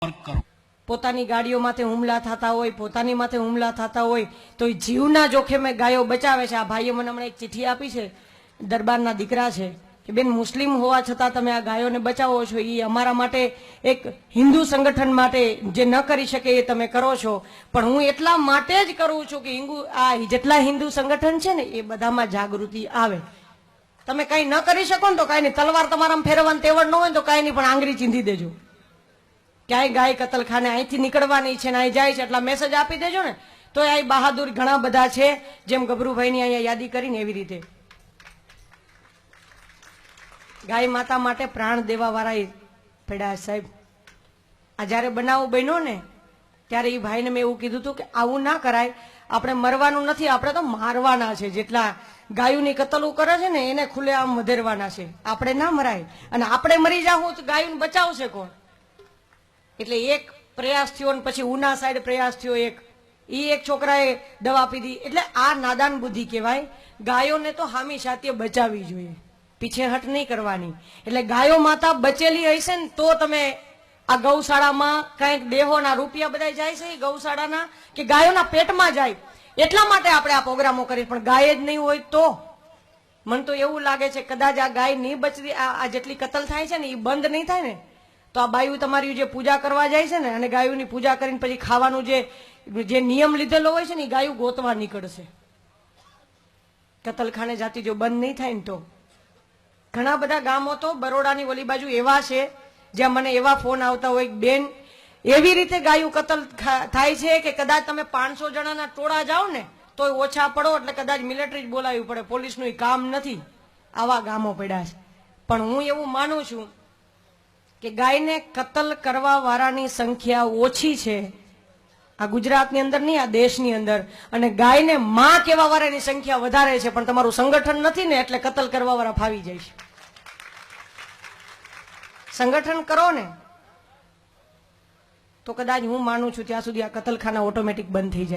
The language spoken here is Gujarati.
કરો। પોતાની ગાડીઓ માથે હુમલા થતા હોય, પોતાની માથે હુમલા થતા હોય તો એ જીવના જોખમે ગાયો બચાવે છે। આ ભાઈએ મને હમણાં એક ચિઠ્ઠી આપી છે, દરબારના દીકરા છે, કે બેન મુસ્લિમ હોવા છતાં તમે આ ગાયોને બચાવો છો, એ અમારા માટે એક હિન્દુ સંગઠન માટે જે ન કરી શકે એ તમે કરો છો, પણ હું એટલા માટે જ કરું છું કે આ જેટલા હિન્દુ સંગઠન છે ને એ બધામાં જાગૃતિ આવે। તમે કંઈ ન કરી શકો ને તો કાંઈ નહીં, તલવાર તમારામાં ફેરવવાની તેવડ ન હોય તો કાંઈ નહીં, પણ આંગળી ચીંધી દેજો। ક્યાંય ગાય કતલખાને અહીંથી નીકળવાની છે ને અહીં જાય છે એટલા મેસેજ આપી દેજો ને, તો આ બહાદુર ઘણા બધા છે, જેમ ગભરુભાઈની અહીંયા યાદી કરીને એવી રીતે ગાય માતા માટે પ્રાણ દેવા વાળા પડ્યા સાહેબ। આ જ્યારે બનાવ બન્યો ને ત્યારે એ ભાઈને મેં એવું કીધું હતું કે આવું ના કરાય, આપણે મરવાનું નથી, આપણે તો મારવાના છે। જેટલા ગાયોની કતલો કરે છે ને એને ખુલ્લેઆમ વધેરવાના છે, આપણે ના મરાય, અને આપણે મરી જાવું તો ગાયોને બચાવશે કોણ? એટલે એક પ્રયાસ થયો ને પછી ઉના સાઈડ પ્રયાસ થયો, એક છોકરાએ દવા પીધી। એટલે આ નાદાન બુદ્ધિ કહેવાય। ગાયોને તો હામી સાથીએ બચાવવી જોઈએ, પીછેહટ નહીં કરવાની। એટલે ગાયો માતા બચેલી હશે ને તો તમે આ ગૌશાળામાં કંઈક દેહોના રૂપિયા બધા જાય છે એ ગૌશાળાના કે ગાયોના પેટમાં જાય, એટલા માટે આપણે આ પ્રોગ્રામો કરીએ। પણ ગાય જ નહીં હોય તો મને તો એવું લાગે છે કદાચ આ ગાય નહીં બચતી, આ જેટલી કતલ થાય છે ને એ બંધ નહીં થાય ને તો આ બાયુ તમારી જે પૂજા કરવા જાય છે ને અને ગાયોની પૂજા કરીને પછી ખાવાનું જે નિયમ લીધેલો હોય છે ને એ ગાયું ગોતવા નીકળશે। કતલખાને જાતી જો બંધ નહીં થાય ને તો ઘણા બધા ગામો તો બરોડાની ઓલી બાજુ એવા છે જ્યાં મને એવા ફોન આવતા હોય, બેન એવી રીતે ગાયું કતલ થાય છે કે કદાચ તમે 500 જણાના ટોળા જાઓ ને તો ઓછા પડો એટલે કદાચ મિલિટરી જ બોલાવવી પડે, પોલીસનું કામ નથી। આવા ગામો પડ્યા છે। પણ હું એવું માનું છું કે ગાયને કતલ કરવા વાળાની સંખ્યા ઓછી છે આ ગુજરાતની અંદર નહીં, આ દેશની અંદર, અને ગાયને માં કહેવા વાળાની સંખ્યા વધારે છે, પણ તમારું સંગઠન નથી ને એટલે કતલ કરવા વાળા ફાવી જાય છે। સંગઠન કરો ને તો કદાચ હું માનું છું ત્યાં સુધી આ કતલખાના ઓટોમેટિક બંધ થઈ જાય।